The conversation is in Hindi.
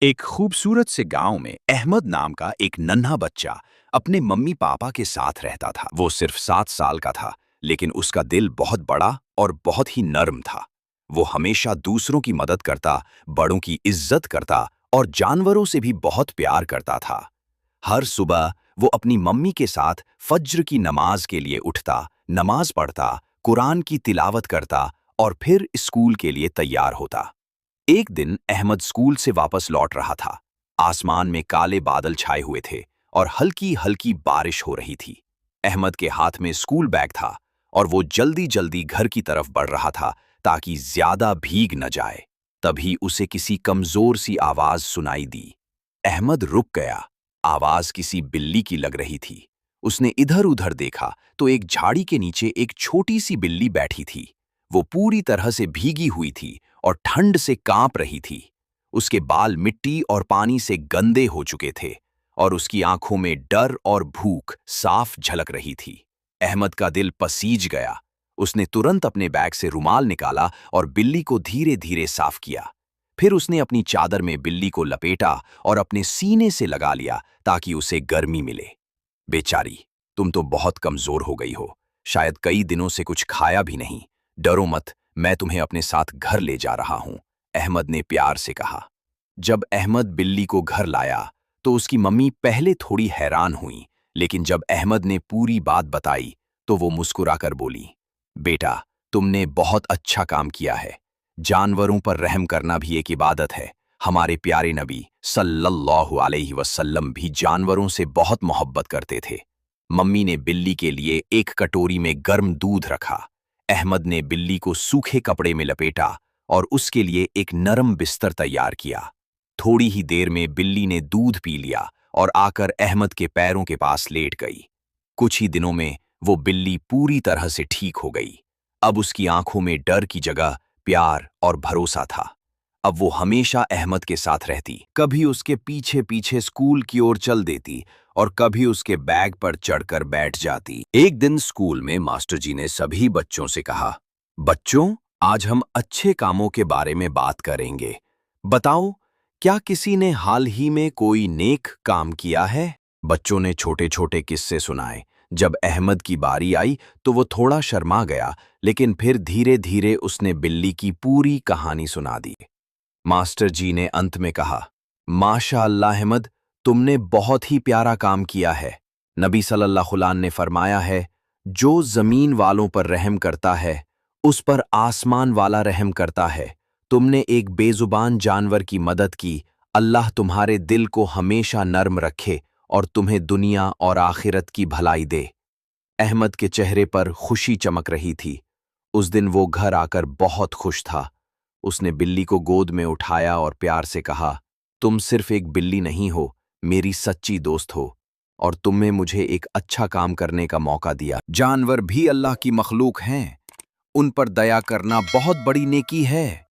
एक खूबसूरत से गांव में अहमद नाम का एक नन्हा बच्चा अपने मम्मी पापा के साथ रहता था। वो सिर्फ 7 साल का था, लेकिन उसका दिल बहुत बड़ा और बहुत ही नर्म था। वो हमेशा दूसरों की मदद करता, बड़ों की इज्जत करता और जानवरों से भी बहुत प्यार करता था। हर सुबह वो अपनी मम्मी के साथ फज्र की नमाज के लिए उठता, नमाज पढ़ता, कुरान की तिलावत करता और फिर स्कूल के लिए तैयार होता। एक दिन अहमद स्कूल से वापस लौट रहा था। आसमान में काले बादल छाए हुए थे और हल्की हल्की बारिश हो रही थी। अहमद के हाथ में स्कूल बैग था और वो जल्दी जल्दी घर की तरफ बढ़ रहा था ताकि ज्यादा भीग न जाए। तभी उसे किसी कमजोर सी आवाज सुनाई दी। अहमद रुक गया। आवाज किसी बिल्ली की लग रही थी। उसने इधर उधर देखा तो एक झाड़ी के नीचे एक छोटी सी बिल्ली बैठी थी। वो पूरी तरह से भीगी हुई थी और ठंड से कांप रही थी। उसके बाल मिट्टी और पानी से गंदे हो चुके थे और उसकी आंखों में डर और भूख साफ झलक रही थी। अहमद का दिल पसीज गया। उसने तुरंत अपने बैग से रुमाल निकाला और बिल्ली को धीरे धीरे साफ किया। फिर उसने अपनी चादर में बिल्ली को लपेटा और अपने सीने से लगा लिया ताकि उसे गर्मी मिले। बेचारी, तुम तो बहुत कमजोर हो गई हो। शायद कई दिनों से कुछ खाया भी नहीं। डरो मत, मैं तुम्हें अपने साथ घर ले जा रहा हूं, अहमद ने प्यार से कहा। जब अहमद बिल्ली को घर लाया तो उसकी मम्मी पहले थोड़ी हैरान हुई, लेकिन जब अहमद ने पूरी बात बताई तो वो मुस्कुराकर बोली, बेटा, तुमने बहुत अच्छा काम किया है। जानवरों पर रहम करना भी एक इबादत है। हमारे प्यारे नबी सल्लल्लाहु अलैहि वसल्लम भी जानवरों से बहुत मोहब्बत करते थे। मम्मी ने बिल्ली के लिए एक कटोरी में गर्म दूध रखा। अहमद ने बिल्ली को सूखे कपड़े में लपेटा और उसके लिए एक नरम बिस्तर तैयार किया। थोड़ी ही देर में बिल्ली ने दूध पी लिया और आकर अहमद के पैरों के पास लेट गई। कुछ ही दिनों में वो बिल्ली पूरी तरह से ठीक हो गई। अब उसकी आंखों में डर की जगह प्यार और भरोसा था। अब वो हमेशा अहमद के साथ रहती, कभी उसके पीछे पीछे स्कूल की ओर चल देती और कभी उसके बैग पर चढ़कर बैठ जाती। एक दिन स्कूल में मास्टर जी ने सभी बच्चों से कहा, बच्चों, आज हम अच्छे कामों के बारे में बात करेंगे। बताओ, क्या किसी ने हाल ही में कोई नेक काम किया है? बच्चों ने छोटे छोटे किस्से सुनाए। जब अहमद की बारी आई तो वो थोड़ा शर्मा गया, लेकिन फिर धीरे धीरे उसने बिल्ली की पूरी कहानी सुना दी। मास्टर जी ने अंत में कहा, माशा अल्लाह अहमद, तुमने बहुत ही प्यारा काम किया है। नबी सल्लल्लाहु अलैहि वसल्लम ने फरमाया है, जो जमीन वालों पर रहम करता है उस पर आसमान वाला रहम करता है। तुमने एक बेजुबान जानवर की मदद की। अल्लाह तुम्हारे दिल को हमेशा नर्म रखे और तुम्हें दुनिया और आखिरत की भलाई दे। अहमद के चेहरे पर खुशी चमक रही थी। उस दिन वो घर आकर बहुत खुश था। उसने बिल्ली को गोद में उठाया और प्यार से कहा, तुम सिर्फ एक बिल्ली नहीं हो, मेरी सच्ची दोस्त हो और तुमने मुझे एक अच्छा काम करने का मौका दिया। जानवर भी अल्लाह की मखलूक हैं, उन पर दया करना बहुत बड़ी नेकी है।